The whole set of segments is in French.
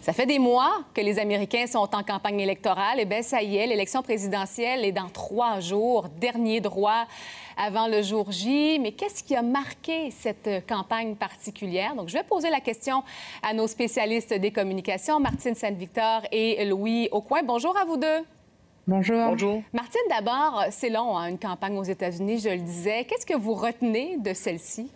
Ça fait des mois que les Américains sont en campagne électorale. Et bien, ça y est, l'élection présidentielle est dans 3 jours, dernier droit avant le jour J. Mais qu'est-ce qui a marqué cette campagne particulière? Donc, je vais poser la question à nos spécialistes des communications, Martine Saint-Victor et Louis Aucoin. Bonjour à vous deux. Bonjour. Bonjour. Martine, d'abord, c'est long, hein, une campagne aux États-Unis, je le disais. Qu'est-ce que vous retenez de celle-ci?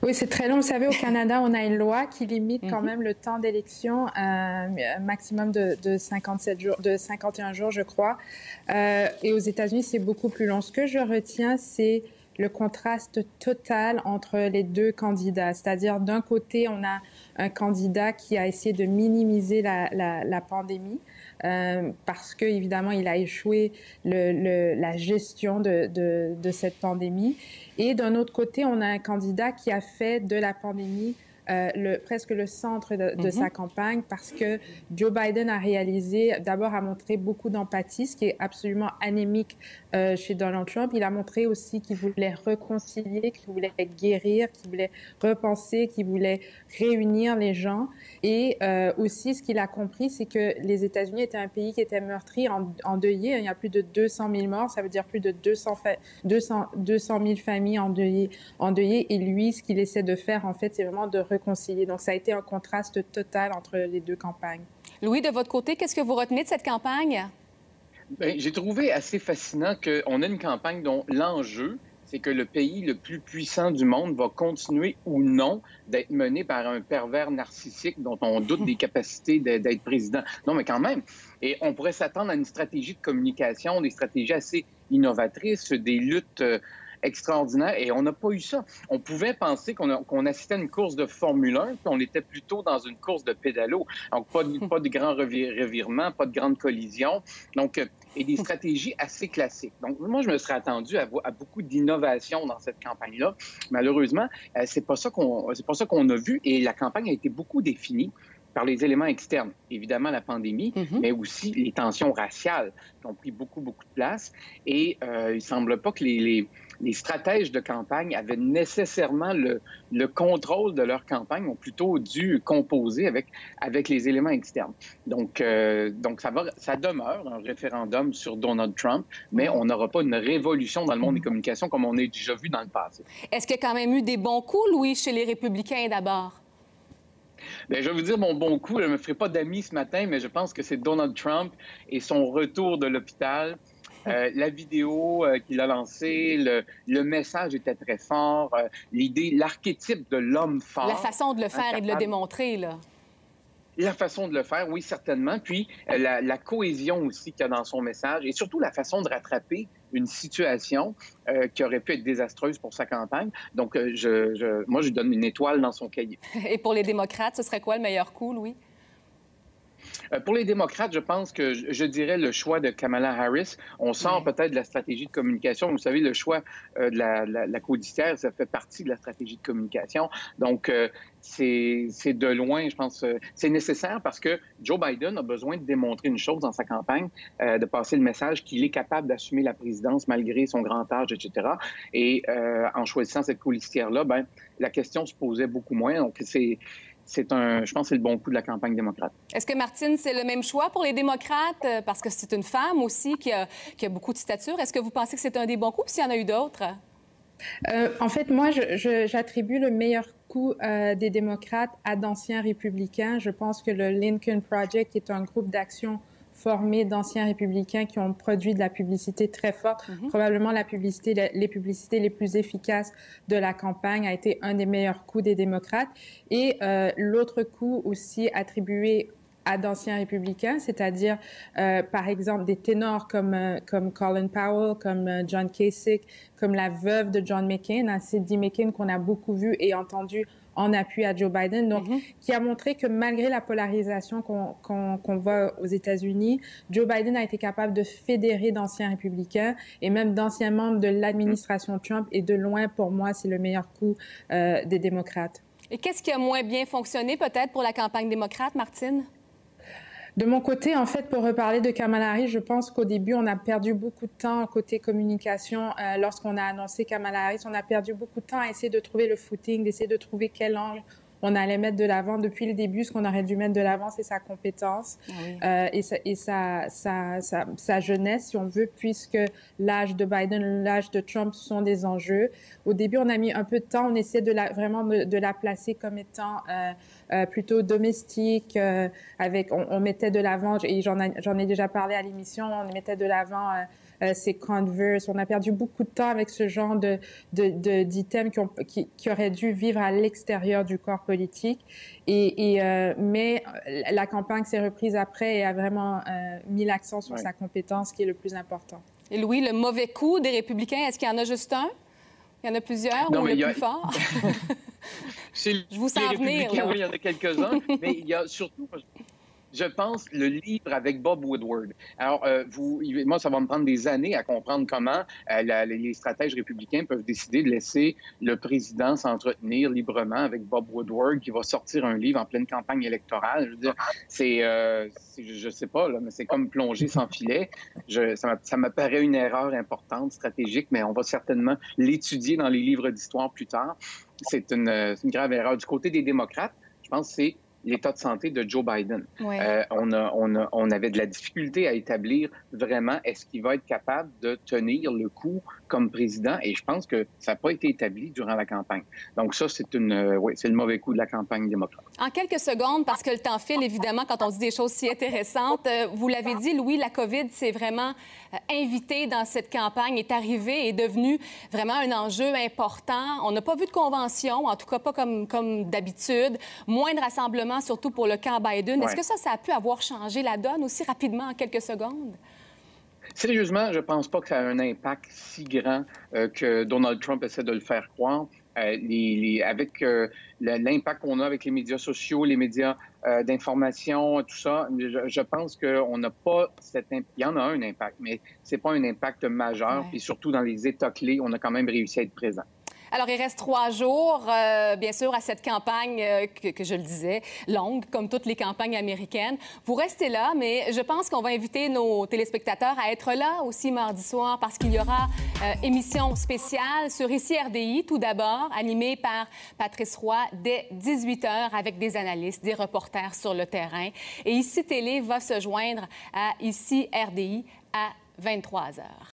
Oui, c'est très long. Vous savez, au Canada, on a une loi qui limite quand même le temps d'élection à un maximum de 57 jours, de 51 jours, je crois. Et aux États-Unis, c'est beaucoup plus long. Ce que je retiens, c'est le contraste total entre les deux candidats. C'est-à-dire, d'un côté, on a un candidat qui a essayé de minimiser la pandémie parce que, évidemment, il a échoué la gestion de cette pandémie. Et d'un autre côté, on a un candidat qui a fait de la pandémie presque le centre de sa campagne parce que Joe Biden a montré beaucoup d'empathie, ce qui est absolument anémique chez Donald Trump. Il a montré aussi qu'il voulait réconcilier, qu'il voulait guérir, qu'il voulait repenser, qu'il voulait réunir les gens. Et aussi, ce qu'il a compris, c'est que les États-Unis étaient un pays qui était meurtri, endeuillé. Il y a plus de 200 000 morts, ça veut dire plus de 200 000 familles endeuillées. Et lui, ce qu'il essaie de faire, en fait, c'est vraiment de réconcilier. Donc, ça a été un contraste total entre les deux campagnes. Louis, de votre côté, qu'est-ce que vous retenez de cette campagne? Bien, j'ai trouvé assez fascinant qu'on a une campagne dont l'enjeu, c'est que le pays le plus puissant du monde va continuer ou non d'être mené par un pervers narcissique dont on doute des capacités d'être président. Non, mais quand même. Et on pourrait s'attendre à une stratégie de communication, des stratégies assez innovatrices, des luttes extraordinaire et on n'a pas eu ça. On pouvait penser qu'on assistait à une course de Formule 1, puis on était plutôt dans une course de pédalo. Donc, pas de grands revirements, pas de grandes collisions. Donc, et des stratégies assez classiques. Donc, moi, je me serais attendu à beaucoup d'innovation dans cette campagne-là. Malheureusement, c'est pas ça qu'on a vu et la campagne a été beaucoup définie par les éléments externes. Évidemment, la pandémie, mais aussi les tensions raciales qui ont pris beaucoup de place. Et il semble pas que les stratèges de campagne avaient nécessairement le contrôle de leur campagne, ont plutôt dû composer avec les éléments externes. Donc ça demeure un référendum sur Donald Trump, mais on n'aura pas une révolution dans le monde des communications comme on a déjà vu dans le passé. Est-ce qu'il y a quand même eu des bons coups, Louis, chez les républicains d'abord? Bien, je vais vous dire mon bon coup. Je ne me ferai pas d'amis ce matin, mais je pense que c'est Donald Trump et son retour de l'hôpital. La vidéo qu'il a lancée, le message était très fort. L'archétype de l'homme fort. La façon de le faire et de le démontrer, là. La façon de le faire, oui, certainement. Puis la cohésion aussi qu'il y a dans son message et surtout la façon de rattraper une situation qui aurait pu être désastreuse pour sa campagne. Donc, moi, je donne une étoile dans son cahier. Et pour les démocrates, ce serait quoi le meilleur coup, Louis? Pour les démocrates, je pense que je dirais le choix de Kamala Harris. On sort peut-être de la stratégie de communication. Vous savez, le choix de la codiciaire, ça fait partie de la stratégie de communication. Donc, c'est de loin, je pense, c'est nécessaire parce que Joe Biden a besoin de démontrer une chose dans sa campagne, de passer le message qu'il est capable d'assumer la présidence malgré son grand âge, etc. Et en choisissant cette codiciaire-là, ben, la question se posait beaucoup moins. Donc, je pense que c'est le bon coup de la campagne démocrate. Est-ce que, Martine, c'est le même choix pour les démocrates? Parce que c'est une femme aussi qui a beaucoup de stature. Est-ce que vous pensez que c'est un des bons coups, s'il y en a eu d'autres? En fait, moi, j'attribue le meilleur coup des démocrates à d'anciens républicains. Je pense que le Lincoln Project est un groupe d'action formé d'anciens républicains qui ont produit de la publicité très forte. Probablement les publicités les plus efficaces de la campagne a été un des meilleurs coups des démocrates. Et l'autre coup aussi attribué à d'anciens républicains, c'est-à-dire, par exemple, des ténors comme Colin Powell, comme John Kasich, comme la veuve de John McCain, Cindy McCain, qu'on a beaucoup vu et entendu en appui à Joe Biden, donc qui a montré que malgré la polarisation qu'on voit aux États-Unis, Joe Biden a été capable de fédérer d'anciens républicains et même d'anciens membres de l'administration Trump. Et de loin, pour moi, c'est le meilleur coup des démocrates. Et qu'est-ce qui a moins bien fonctionné, peut-être, pour la campagne démocrate, Martine? De mon côté, en fait, pour reparler de Kamala Harris, je pense qu'au début, on a perdu beaucoup de temps côté communication. Lorsqu'on a annoncé Kamala Harris, on a perdu beaucoup de temps à essayer de trouver le footing, d'essayer de trouver quel angle on allait mettre de l'avant depuis le début. Ce qu'on aurait dû mettre de l'avant, c'est sa compétence et sa jeunesse, si on veut, puisque l'âge de Biden, l'âge de Trump sont des enjeux. Au début, on a mis un peu de temps. On essayait vraiment de la placer comme étant plutôt domestique. On mettait de l'avant, et j'en ai déjà parlé à l'émission, on mettait de l'avant ces Converse. On a perdu beaucoup de temps avec ce genre d'items qui auraient dû vivre à l'extérieur du corps politique. Mais la campagne s'est reprise après et a vraiment mis l'accent sur sa compétence, qui est le plus important. Et Louis, le mauvais coup des républicains, est-ce qu'il y en a juste un? Il y en a plusieurs, ou le plus fort? Je vous sens venir, là. Oui, il y en a quelques-uns, mais il y a surtout... Je pense, le livre avec Bob Woodward. Alors, moi, ça va me prendre des années à comprendre comment les stratèges républicains peuvent décider de laisser le président s'entretenir librement avec Bob Woodward, qui va sortir un livre en pleine campagne électorale. Je veux dire, je sais pas, là, mais c'est comme plonger sans filet. Ça me paraît une erreur importante, stratégique, mais on va certainement l'étudier dans les livres d'histoire plus tard. C'est une grave erreur. Du côté des démocrates, je pense que c'est l'état de santé de Joe Biden. Oui. On avait de la difficulté à établir vraiment est-ce qu'il va être capable de tenir le coup comme président, et je pense que ça n'a pas été établi durant la campagne. Donc ça, c'est le mauvais coup de la campagne démocrate. En quelques secondes, parce que le temps file, évidemment, quand on dit des choses si intéressantes, vous l'avez dit, Louis, la COVID s'est vraiment invitée dans cette campagne, est arrivée, est devenue vraiment un enjeu important. On n'a pas vu de convention, en tout cas pas comme d'habitude. Moins de rassemblements, surtout pour le camp Biden. Est-ce que ça a pu avoir changé la donne aussi rapidement en quelques secondes? Sérieusement, je ne pense pas que ça a un impact si grand que Donald Trump essaie de le faire croire. Avec l'impact qu'on a avec les médias sociaux, les médias d'information, tout ça, je pense qu'on n'a pas il y en a un impact, mais ce n'est pas un impact majeur. Puis surtout dans les États clés, on a quand même réussi à être présent. Alors, il reste 3 jours, bien sûr, à cette campagne que je le disais, longue, comme toutes les campagnes américaines. Vous restez là, mais je pense qu'on va inviter nos téléspectateurs à être là aussi mardi soir parce qu'il y aura émission spéciale sur ICI RDI, tout d'abord, animée par Patrice Roy, dès 18h, avec des analystes, des reporters sur le terrain. Et ICI Télé va se joindre à ICI RDI à 23h.